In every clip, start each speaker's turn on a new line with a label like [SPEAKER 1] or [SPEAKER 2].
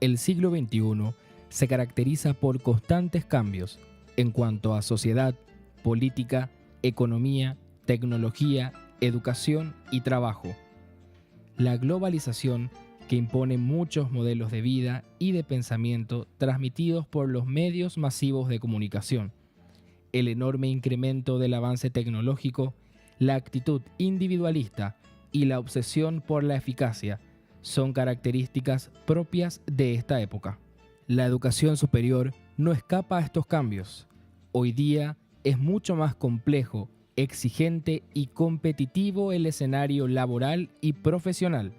[SPEAKER 1] El siglo XXI se caracteriza por constantes cambios en cuanto a sociedad, política, economía, tecnología, educación y trabajo. La globalización, que impone muchos modelos de vida y de pensamiento transmitidos por los medios masivos de comunicación, el enorme incremento del avance tecnológico, la actitud individualista y la obsesión por la eficacia son características propias de esta época. La educación superior no escapa a estos cambios. Hoy día es mucho más complejo, exigente y competitivo el escenario laboral y profesional,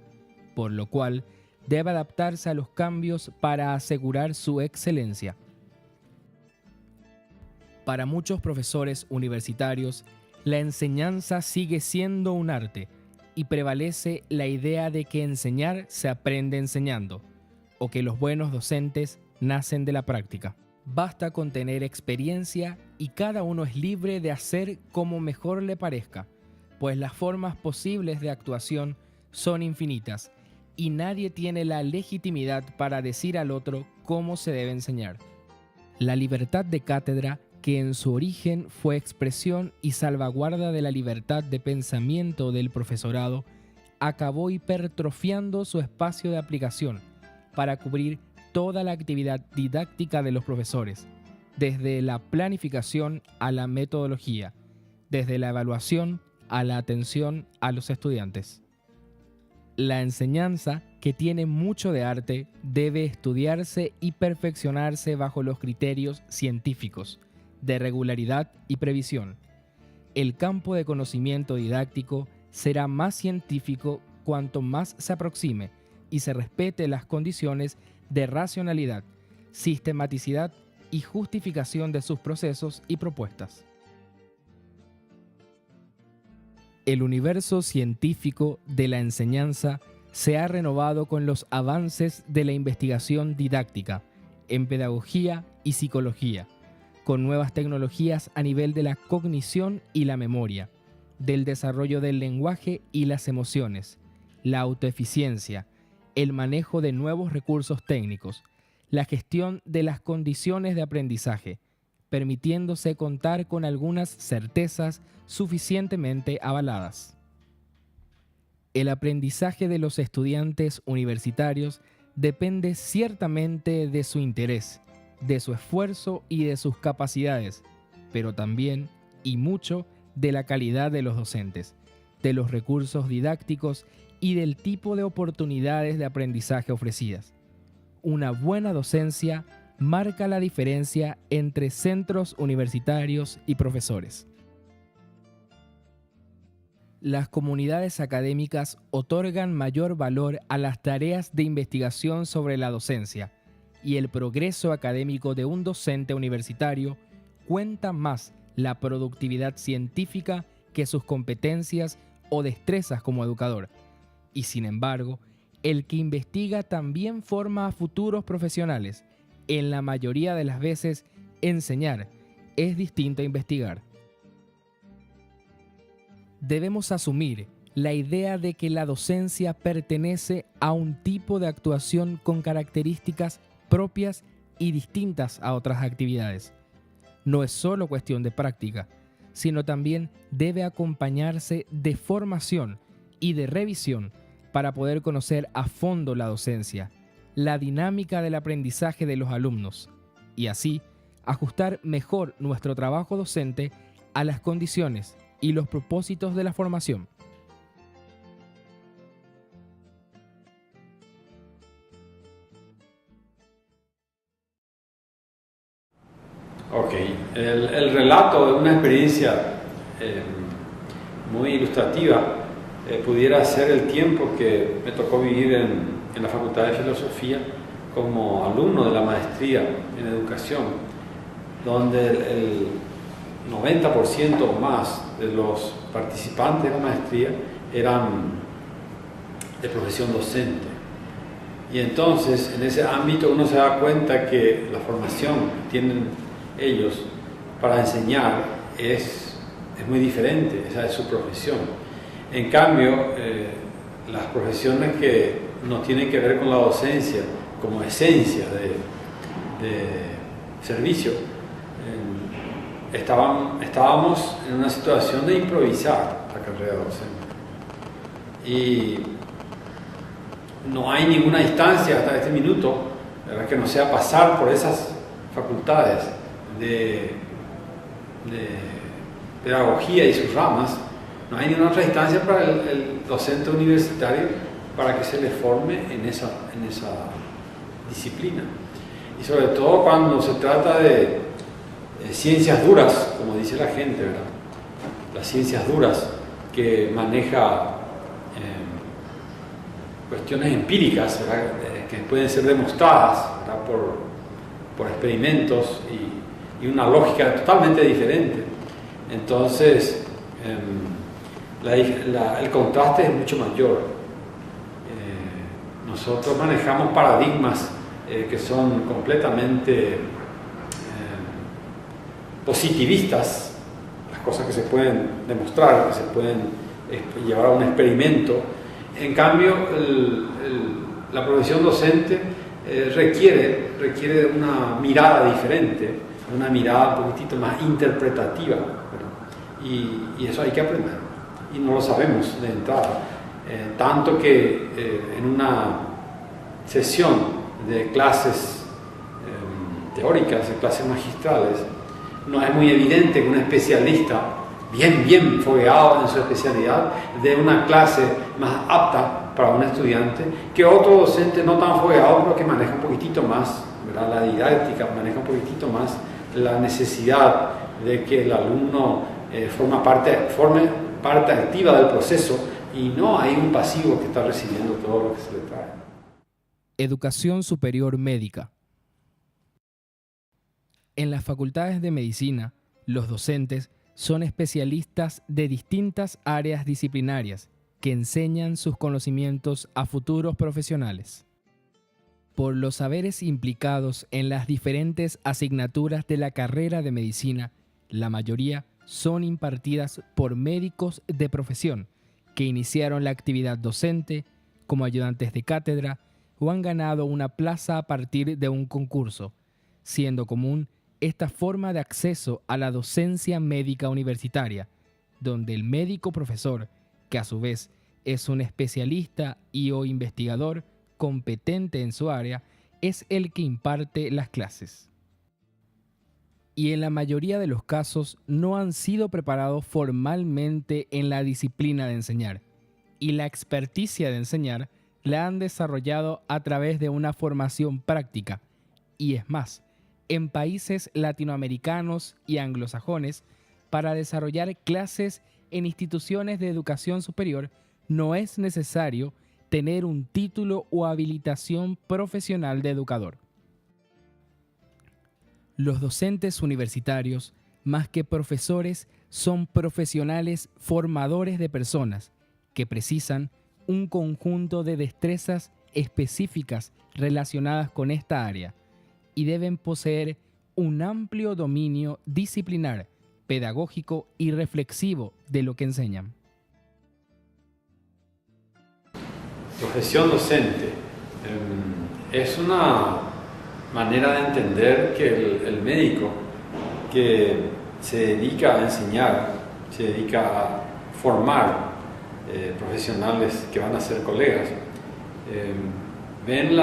[SPEAKER 1] por lo cual debe adaptarse a los cambios para asegurar su excelencia. Para muchos profesores universitarios, la enseñanza sigue siendo un arte y prevalece la idea de que enseñar se aprende enseñando, o que los buenos docentes nacen de la práctica. Basta con tener experiencia y cada uno es libre de hacer como mejor le parezca, pues las formas posibles de actuación son infinitas y nadie tiene la legitimidad para decir al otro cómo se debe enseñar. La libertad de cátedra, que en su origen fue expresión y salvaguarda de la libertad de pensamiento del profesorado, acabó hipertrofiando su espacio de aplicación para cubrir toda la actividad didáctica de los profesores, desde la planificación a la metodología, desde la evaluación a la atención a los estudiantes. La enseñanza, que tiene mucho de arte, debe estudiarse y perfeccionarse bajo los criterios científicos, de regularidad y previsión. El campo de conocimiento didáctico será más científico cuanto más se aproxime y se respete las condiciones de racionalidad, sistematicidad y justificación de sus procesos y propuestas. El universo científico de la enseñanza se ha renovado con los avances de la investigación didáctica en pedagogía y psicología, con nuevas tecnologías a nivel de la cognición y la memoria, del desarrollo del lenguaje y las emociones, la autoeficiencia, el manejo de nuevos recursos técnicos, la gestión de las condiciones de aprendizaje, permitiéndose contar con algunas certezas suficientemente avaladas. El aprendizaje de los estudiantes universitarios depende ciertamente de su interés, de su esfuerzo y de sus capacidades, pero también, y mucho, de la calidad de los docentes, de los recursos didácticos y del tipo de oportunidades de aprendizaje ofrecidas. Una buena docencia marca la diferencia entre centros universitarios y profesores. Las comunidades académicas otorgan mayor valor a las tareas de investigación sobre la docencia, y el progreso académico de un docente universitario cuenta más la productividad científica que sus competencias o destrezas como educador. Y sin embargo, el que investiga también forma a futuros profesionales. En la mayoría de las veces, enseñar es distinto a investigar. Debemos asumir la idea de que la docencia pertenece a un tipo de actuación con características propias y distintas a otras actividades. No es solo cuestión de práctica, sino también debe acompañarse de formación y de revisión para poder conocer a fondo la docencia, la dinámica del aprendizaje de los alumnos, y así ajustar mejor nuestro trabajo docente a las condiciones y los propósitos de la formación.
[SPEAKER 2] Ok, el relato de una experiencia muy ilustrativa pudiera ser el tiempo que me tocó vivir en la Facultad de Filosofía como alumno de la maestría en educación, donde el 90% o más de los participantes de la maestría eran de profesión docente. Y entonces, en ese ámbito uno se da cuenta que la formación que tienen ellos para enseñar es muy diferente, esa es su profesión. En cambio, las profesiones que no tienen que ver con la docencia, como esencia de servicio, estábamos en una situación de improvisar la carrera docente. Y no hay ninguna instancia hasta este minuto, ¿verdad?, que no sea pasar por esas facultades de pedagogía y sus ramas. No hay ninguna otra instancia para el docente universitario para que se le forme en esa disciplina. Y sobre todo cuando se trata de ciencias duras, como dice la gente, ¿verdad? Las ciencias duras, que maneja cuestiones empíricas, ¿verdad?, que pueden ser demostradas, ¿verdad?, por experimentos y una lógica totalmente diferente. Entonces, el contraste es mucho mayor. Nosotros manejamos paradigmas que son completamente positivistas, las cosas que se pueden demostrar, que se pueden llevar a un experimento. En cambio, la profesión docente requiere una mirada diferente, una mirada un poquitito más interpretativa, ¿verdad? Y eso hay que aprender, y no lo sabemos de entrada. Tanto que en una sesión de clases teóricas, de clases magistrales, no es muy evidente que un especialista bien fogueado en su especialidad dé una clase más apta para un estudiante que otro docente no tan fogueado, pero que maneja un poquitito más, ¿verdad?, la didáctica, maneja un poquitito más la necesidad de que el alumno forme parte activa del proceso y no hay un pasivo que está recibiendo todo lo que se le trae.
[SPEAKER 1] Educación superior médica. En las facultades de medicina, los docentes son especialistas de distintas áreas disciplinarias que enseñan sus conocimientos a futuros profesionales. Por los saberes implicados en las diferentes asignaturas de la carrera de medicina, la mayoría son impartidas por médicos de profesión que iniciaron la actividad docente como ayudantes de cátedra o han ganado una plaza a partir de un concurso, siendo común esta forma de acceso a la docencia médica universitaria, donde el médico profesor, que a su vez es un especialista o investigador competente en su área, es el que imparte las clases. Y en la mayoría de los casos no han sido preparados formalmente en la disciplina de enseñar, y la experticia de enseñar la han desarrollado a través de una formación práctica, y es más, en países latinoamericanos y anglosajones, para desarrollar clases en instituciones de educación superior no es necesario tener un título o habilitación profesional de educador. Los docentes universitarios, más que profesores, son profesionales formadores de personas que precisan un conjunto de destrezas específicas relacionadas con esta área y deben poseer un amplio dominio disciplinar, pedagógico y reflexivo de lo que enseñan.
[SPEAKER 2] Profesión docente es una manera de entender que el médico que se dedica a enseñar, se dedica a formar profesionales que van a ser colegas, ven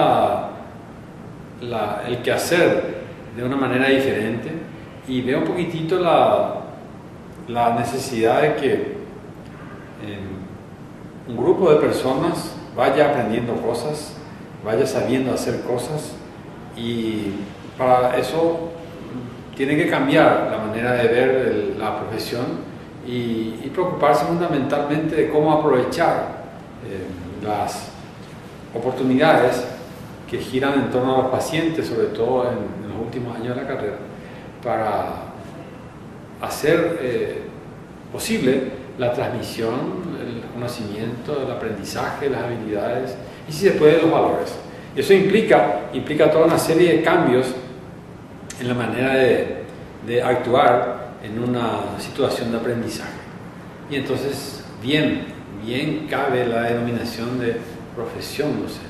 [SPEAKER 2] el quehacer de una manera diferente y ve un poquitito la necesidad de que un grupo de personas vaya aprendiendo cosas, vaya sabiendo hacer cosas, y para eso tiene que cambiar la manera de ver la profesión y preocuparse fundamentalmente de cómo aprovechar las oportunidades que giran en torno a los pacientes, sobre todo en los últimos años de la carrera, para hacer posible la transmisión, el conocimiento, el aprendizaje, las habilidades y, si se puede, los valores. Y eso implica toda una serie de cambios en la manera de actuar en una situación de aprendizaje. Y entonces, bien cabe la denominación de profesión docente.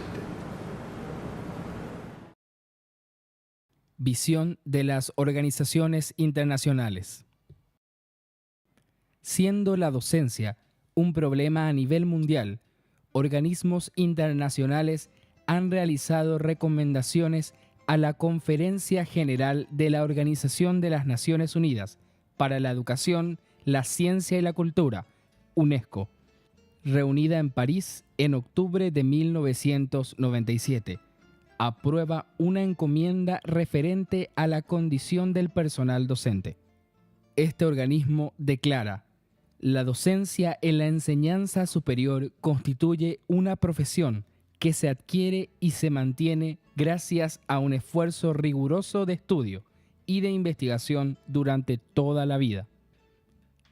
[SPEAKER 1] Visión de las organizaciones internacionales. Siendo la docencia un problema a nivel mundial, organismos internacionales han realizado recomendaciones a la Conferencia General de la Organización de las Naciones Unidas para la Educación, la Ciencia y la Cultura, UNESCO, reunida en París en octubre de 1997. Aprueba una encomienda referente a la condición del personal docente. Este organismo declara: la docencia en la enseñanza superior constituye una profesión que se adquiere y se mantiene gracias a un esfuerzo riguroso de estudio y de investigación durante toda la vida.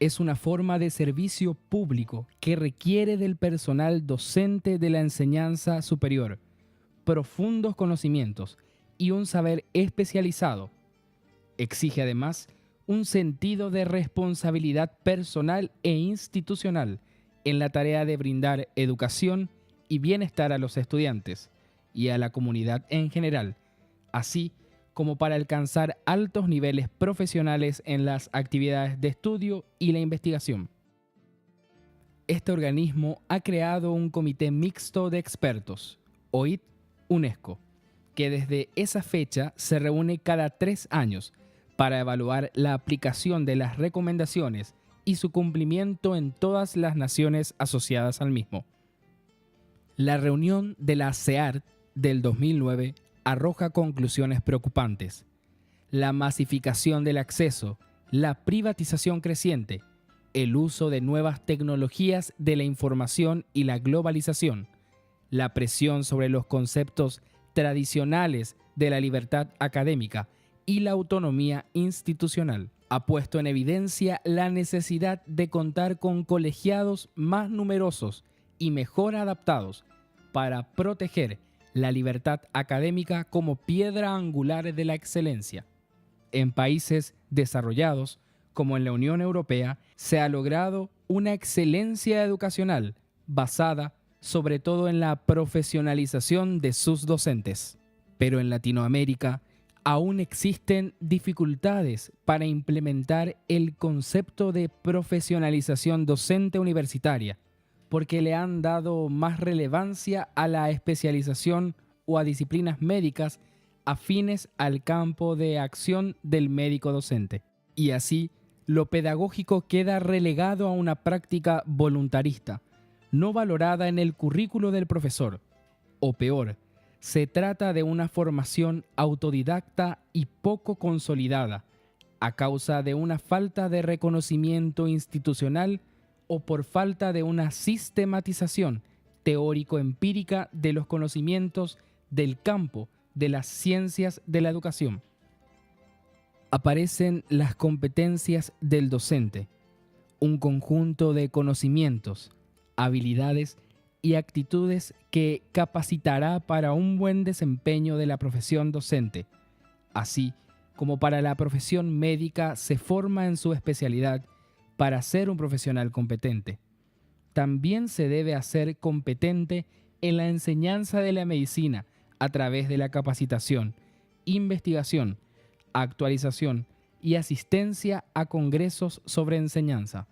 [SPEAKER 1] Es una forma de servicio público que requiere del personal docente de la enseñanza superior profundos conocimientos y un saber especializado. Exige además un sentido de responsabilidad personal e institucional en la tarea de brindar educación y bienestar a los estudiantes y a la comunidad en general, así como para alcanzar altos niveles profesionales en las actividades de estudio y la investigación. Este organismo ha creado un comité mixto de expertos, OIT-UNESCO, que desde esa fecha se reúne cada 3 años para evaluar la aplicación de las recomendaciones y su cumplimiento en todas las naciones asociadas al mismo. La reunión de la CEART del 2009 arroja conclusiones preocupantes. La masificación del acceso, la privatización creciente, el uso de nuevas tecnologías de la información y la globalización, la presión sobre los conceptos tradicionales de la libertad académica y la autonomía institucional ha puesto en evidencia la necesidad de contar con colegiados más numerosos y mejor adaptados para proteger la libertad académica como piedra angular de la excelencia. En países desarrollados, como en la Unión Europea, se ha logrado una excelencia educacional basada sobre todo en la profesionalización de sus docentes. Pero en Latinoamérica aún existen dificultades para implementar el concepto de profesionalización docente universitaria, porque le han dado más relevancia a la especialización o a disciplinas médicas afines al campo de acción del médico docente. Y así, lo pedagógico queda relegado a una práctica voluntarista, no valorada en el currículo del profesor. O peor, se trata de una formación autodidacta y poco consolidada, a causa de una falta de reconocimiento institucional o por falta de una sistematización teórico-empírica de los conocimientos del campo de las ciencias de la educación. Aparecen las competencias del docente, un conjunto de conocimientos, habilidades y actitudes que capacitará para un buen desempeño de la profesión docente. Así como para la profesión médica se forma en su especialidad para ser un profesional competente. También se debe hacer competente en la enseñanza de la medicina a través de la capacitación, investigación, actualización y asistencia a congresos sobre enseñanza.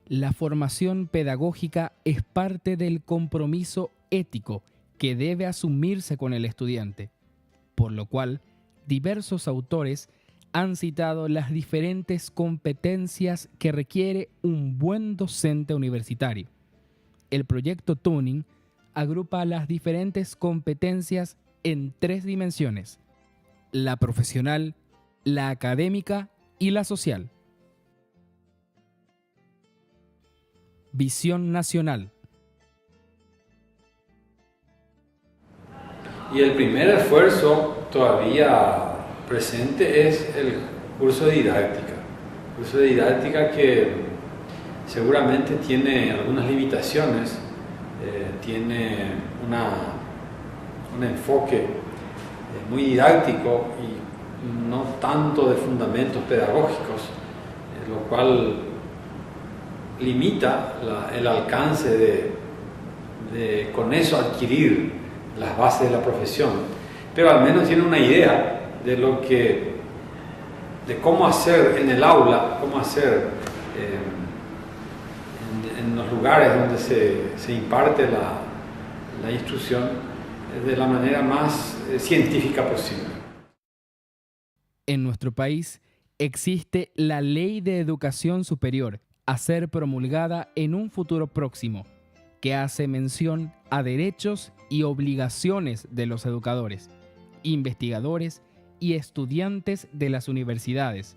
[SPEAKER 1] La formación pedagógica es parte del compromiso ético que debe asumirse con el estudiante, por lo cual diversos autores han citado las diferentes competencias que requiere un buen docente universitario. El proyecto Tuning agrupa las diferentes competencias en 3 dimensiones: la profesional, la académica y la social. Visión nacional.
[SPEAKER 2] Y el primer esfuerzo todavía presente es el curso de didáctica. El curso de didáctica que seguramente tiene algunas limitaciones, tiene un enfoque muy didáctico y no tanto de fundamentos pedagógicos, lo cual limita el alcance de con eso adquirir las bases de la profesión. pero al menos tiene una idea de cómo hacer en el aula, cómo hacer en los lugares donde se imparte la instrucción de la manera más científica posible.
[SPEAKER 1] En nuestro país existe la Ley de Educación Superior a ser promulgada en un futuro próximo, que hace mención a derechos y obligaciones de los educadores, investigadores y estudiantes de las universidades.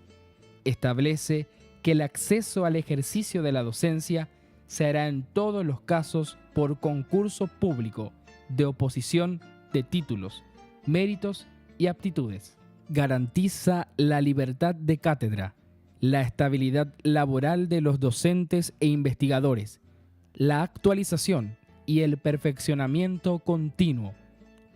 [SPEAKER 1] Establece que el acceso al ejercicio de la docencia se hará en todos los casos por concurso público de oposición de títulos, méritos y aptitudes. Garantiza la libertad de cátedra, la estabilidad laboral de los docentes e investigadores, la actualización y el perfeccionamiento continuo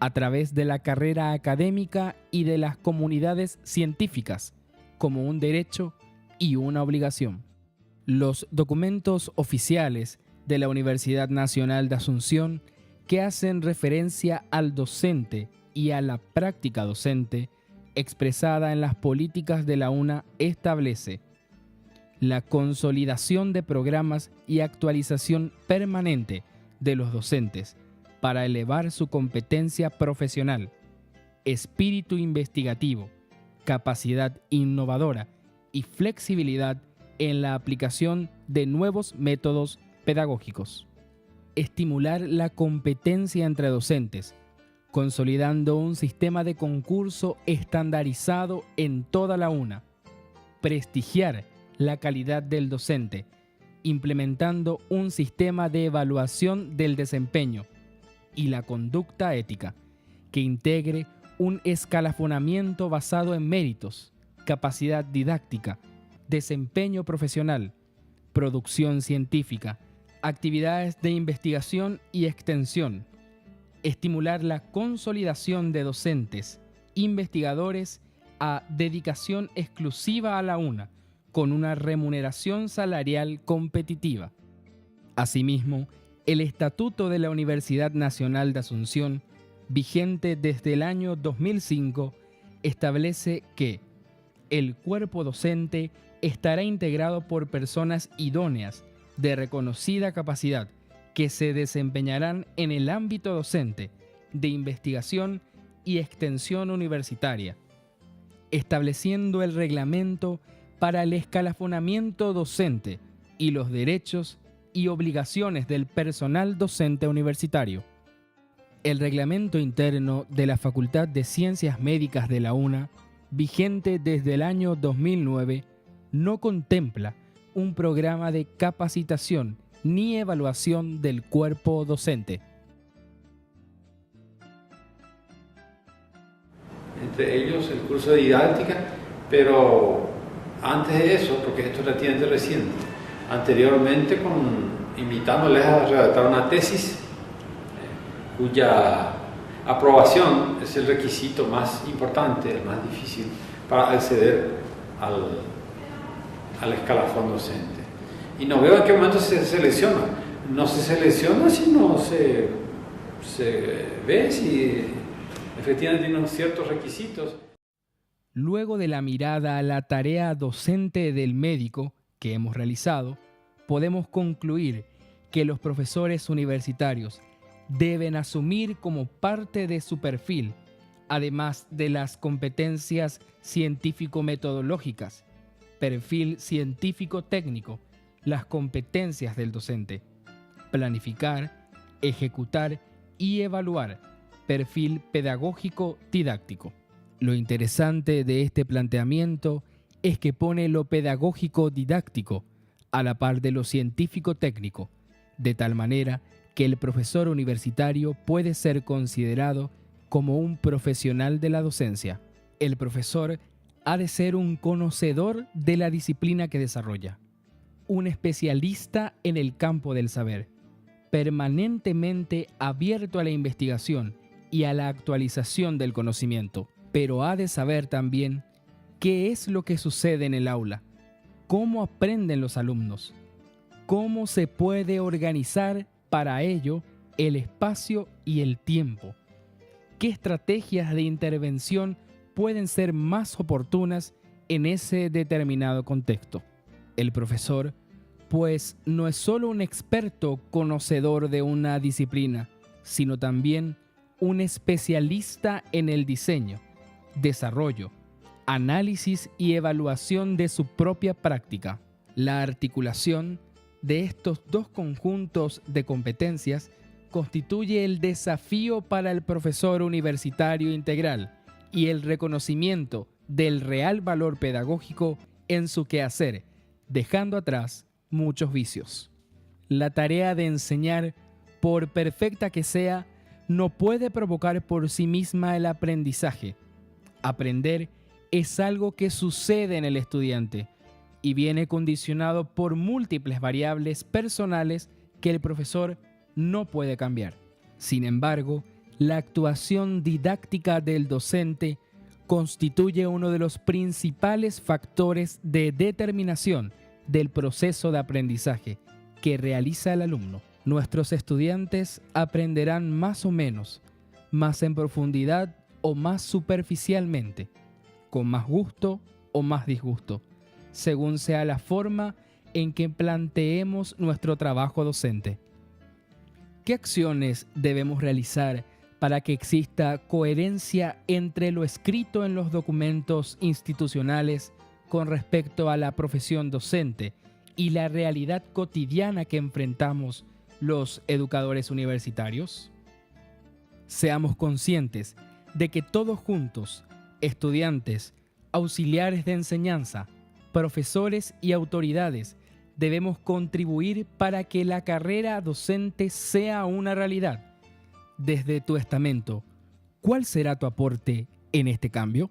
[SPEAKER 1] a través de la carrera académica y de las comunidades científicas como un derecho y una obligación. Los documentos oficiales de la Universidad Nacional de Asunción que hacen referencia al docente y a la práctica docente expresada en las políticas de la UNA establece la consolidación de programas y actualización permanente de los docentes para elevar su competencia profesional, espíritu investigativo, capacidad innovadora y flexibilidad en la aplicación de nuevos métodos pedagógicos. Estimular la competencia entre docentes, consolidando un sistema de concurso estandarizado en toda la UNA. Prestigiar la calidad del docente, implementando un sistema de evaluación del desempeño y la conducta ética, que integre un escalafonamiento basado en méritos, capacidad didáctica, desempeño profesional, producción científica, actividades de investigación y extensión. Estimular la consolidación de docentes, investigadores a dedicación exclusiva a la UNA, con una remuneración salarial competitiva. Asimismo, el Estatuto de la Universidad Nacional de Asunción, vigente desde el año 2005, establece que el cuerpo docente estará integrado por personas idóneas de reconocida capacidad que se desempeñarán en el ámbito docente, de investigación y extensión universitaria, estableciendo el reglamento para el escalafonamiento docente y los derechos y obligaciones del personal docente universitario. El reglamento interno de la Facultad de Ciencias Médicas de la UNA, vigente desde el año 2009, no contempla un programa de capacitación ni evaluación del cuerpo docente.
[SPEAKER 2] Entre ellos el curso de didáctica, pero antes de eso, porque esto es relativamente reciente, anteriormente invitándoles a redactar una tesis cuya aprobación es el requisito más importante, el más difícil para acceder al escalafón docente. Y no veo en qué momento se selecciona. No se selecciona si no se ve si efectivamente tiene ciertos requisitos.
[SPEAKER 1] Luego de la mirada a la tarea docente del médico que hemos realizado, podemos concluir que los profesores universitarios deben asumir como parte de su perfil, además de las competencias científico-metodológicas, perfil científico-técnico, las competencias del docente, planificar, ejecutar y evaluar, perfil pedagógico-didáctico. Lo interesante de este planteamiento es que pone lo pedagógico-didáctico a la par de lo científico-técnico, de tal manera que el profesor universitario puede ser considerado como un profesional de la docencia. El profesor ha de ser un conocedor de la disciplina que desarrolla, un especialista en el campo del saber, permanentemente abierto a la investigación y a la actualización del conocimiento, pero ha de saber también qué es lo que sucede en el aula, cómo aprenden los alumnos, cómo se puede organizar para ello el espacio y el tiempo, qué estrategias de intervención pueden ser más oportunas en ese determinado contexto. El profesor, pues, no es solo un experto conocedor de una disciplina, sino también un especialista en el diseño, desarrollo, análisis y evaluación de su propia práctica. La articulación de estos dos conjuntos de competencias constituye el desafío para el profesor universitario integral y el reconocimiento del real valor pedagógico en su quehacer, dejando atrás muchos vicios. La tarea de enseñar, por perfecta que sea, no puede provocar por sí misma el aprendizaje. Aprender es algo que sucede en el estudiante y viene condicionado por múltiples variables personales que el profesor no puede cambiar. Sin embargo, la actuación didáctica del docente constituye uno de los principales factores de determinación del proceso de aprendizaje que realiza el alumno. Nuestros estudiantes aprenderán más o menos, más en profundidad o más superficialmente, con más gusto o más disgusto, según sea la forma en que planteemos nuestro trabajo docente. ¿Qué acciones debemos realizar para que exista coherencia entre lo escrito en los documentos institucionales con respecto a la profesión docente y la realidad cotidiana que enfrentamos los educadores universitarios? Seamos conscientes de que todos juntos, estudiantes, auxiliares de enseñanza, profesores y autoridades, debemos contribuir para que la carrera docente sea una realidad. Desde tu estamento, ¿cuál será tu aporte en este cambio?